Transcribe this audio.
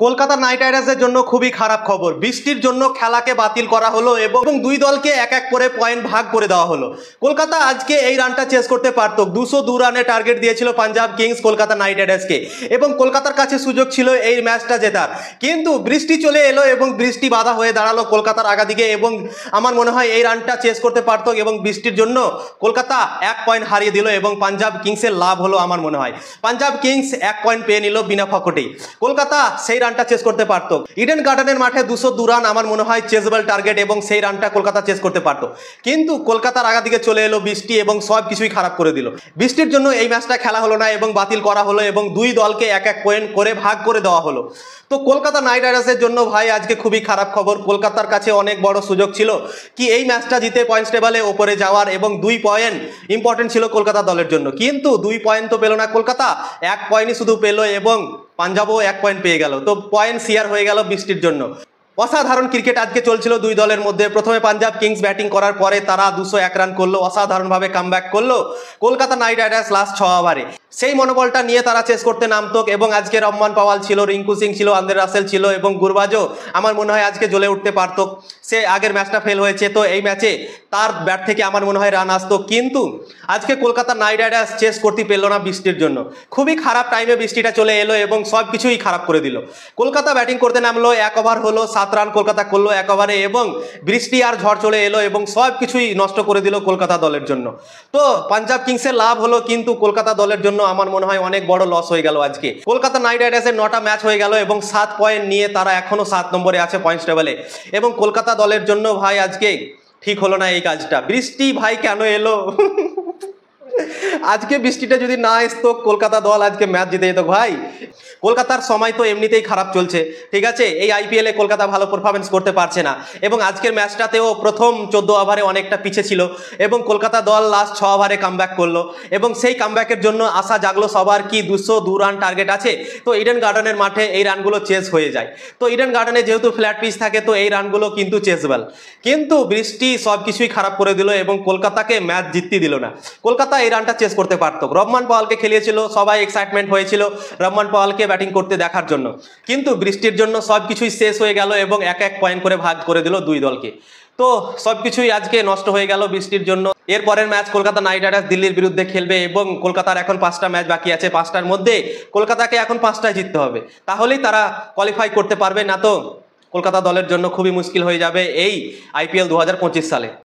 Kolkata night রাইডার্সের জন্য খুবই খারাপ খবর। বৃষ্টির জন্য খেলাকে বাতিল করা হলো এবং দুই দলকে এক এক করে পয়েন্ট ভাগ করে দেওয়া হলো। কলকাতা আজকে এই রানটা চেস করতে পারত। 202 রানে টার্গেট দিয়েছিল পাঞ্জাব কিংস কলকাতা নাইট রাইডার্সকে এবং কলকাতার কাছে সুযোগ ছিল এই ম্যাচটা জেতার, কিন্তু বৃষ্টি চলে এলো এবং বৃষ্টি বাধা হয়ে দাঁড়ালো কলকাতার আগাদিকে এবং আমার মনে হয় এই রানটা চেস করতে পারত এবং বৃষ্টির জন্য কলকাতা 1 পয়েন্ট হারিয়ে দিল এবং পাঞ্জাব কিংসের লাভ হলো। আমার মনে হয় পাঞ্জাব কিংস 1 পয়েন্ট পেয়ে নিল বিনা ফকটেই। কলকাতা সেই রানটা চেস করতে পারত। ইডেন গার্ডেনের মাঠে 202 রান আমার মনে হয় চেসেবল টার্গেট এবং সেই রানটা কলকাতা চেস করতে পারত, কিন্তু কলকাতার আগা দিকে চলে এলো বৃষ্টি এবং সব কিছুই খারাপ করে দিল। বৃষ্টির জন্য এই ম্যাচটা খেলা হলো না এবং বাতিল করা হলো এবং দুই দলকে এক এক পয়েন্ট করে ভাগ করে দেওয়া হলো। তো কলকাতা নাইট রাইডার্সের জন্য ভাই আজকে খুবই খারাপ খবর। কলকাতার কাছে অনেক বড় সুযোগ ছিল কি এই ম্যাচটা জিতে পয়েন্টস টেবলে ওপরে যাওয়ার এবং 2 পয়েন্ট ইম্পর্টেন্ট ছিল কলকাতা দলের জন্য, কিন্তু 2 পয়েন্ট তো পেল না কলকাতা, 1 পয়েন্টই শুধু পেল এবং পাঞ্জাবও 1 পয়েন্ট পেয়ে গেল। তো পয়েন্ট শেয়ার হয়ে গেল বৃষ্টির জন্য। অসাধারণ ক্রিকেট আজকে চলছিল দুই দলের মধ্যে। প্রথমে পাঞ্জাব কিংস ব্যাটিং করার পরে তারা 201 রান করলো, অসাধারণভাবে কামব্যাক করলো কলকাতা নাইট রাইডার্স লাস্ট 6 ওভারে। সেই মনোবলটা নিয়ে তারা চেস করতে নামতো এবং আজকে রহমান পাওয়াল ছিল, রিঙ্কু সিং ছিল, আন্দ্রে রাসেল ছিল এবং গুরবাজও আমার মনে হয় আজকে জ্বলে উঠতে পারতো। সে আগের ম্যাচটা ফেল হয়েছে, তো এই ম্যাচে তার ব্যাট থেকে আমার মনে হয় রান আসতো, কিন্তু আজকে কলকাতা নাইট রাইডার্স চেস করতে পেলো না বৃষ্টির জন্য। খুবই খারাপ টাইমে বৃষ্টিটা চলে এলো এবং সব কিছুই খারাপ করে দিল। কলকাতা ব্যাটিং করতে নামলো, 1 ওভার হলো, 7 রান কলকাতা করলো 1 ওভারে এবং বৃষ্টি আর ঝড় চলে এলো এবং সব কিছুই নষ্ট করে দিল কলকাতা দলের জন্য। তো পাঞ্জাব কিংসের লাভ হলো, কিন্তু কলকাতা দলের জন্য আমার মনে হয় অনেক বড় লস হয়ে গেল আজকে। কলকাতা নাইট রাইডার্সের 9টা ম্যাচ হয়ে গেল এবং 7 পয়েন্ট নিয়ে তারা এখনো 7 নম্বরে আছে পয়েন্টস টেবলে এবং কলকাতা দলের জন্য ভাই আজকে ঠিক হলো না এই কাজটা। বৃষ্টি ভাই কেন এলো? আজকে বৃষ্টিটা যদি না আসতো কলকাতা দল আজকে ম্যাচ জিতে যেত ভাই। কলকাতার সময় তো এমনিতেই খারাপ চলছে, ঠিক আছে, এই আইপিএলে কলকাতা ভালো পারফরমেন্স করতে পারছে না এবং আজকের ম্যাচটাতেও প্রথম 14 ওভারে অনেকটা পিছিয়ে ছিল এবং কলকাতা দল লাস্ট 6 ওভারে কামব্যাক করলো এবং সেই কামব্যাকের জন্য আশা জাগলো সবার কি 202 রান টার্গেট আছে। তো ইডেন গার্ডেনের মাঠে এই রানগুলো চেস হয়ে যায়। তো ইডেন গার্ডেনে যেহেতু ফ্ল্যাট পিচ থাকে তো এই রানগুলো কিন্তু চেসবেল, কিন্তু বৃষ্টি সব কিছুই খারাপ করে দিল এবং কলকাতাকে ম্যাচ জিততে দিল না। কলকাতা এই রানটা চেস করতে পারতো। রহমান পাওয়ালকে খেলিয়েছিল, সবাই এক্সাইটমেন্ট হয়েছিল রহমান পাওয়ালকে ব্যাটিং করতে দেখার জন্য, কিন্তু বৃষ্টির জন্য সব কিছুই শেষ হয়ে গেল এবং 1 পয়েন্ট করে ভাগ করে দিল দুই দলকে। তো সব কিছুই আজকে নষ্ট হয়ে গেল বৃষ্টির জন্য। এরপরের ম্যাচ কলকাতা নাইট রাইডার্স দিল্লির বিরুদ্ধে খেলবে এবং কলকাতার এখন 5টা ম্যাচ বাকি আছে। 5টার মধ্যে কলকাতাকে এখন 5টায় জিততে হবে, তাহলেই তারা কোয়ালিফাই করতে পারবে, না তো কলকাতা দলের জন্য খুবই মুশকিল হয়ে যাবে এই আইপিএল 2025 সালে।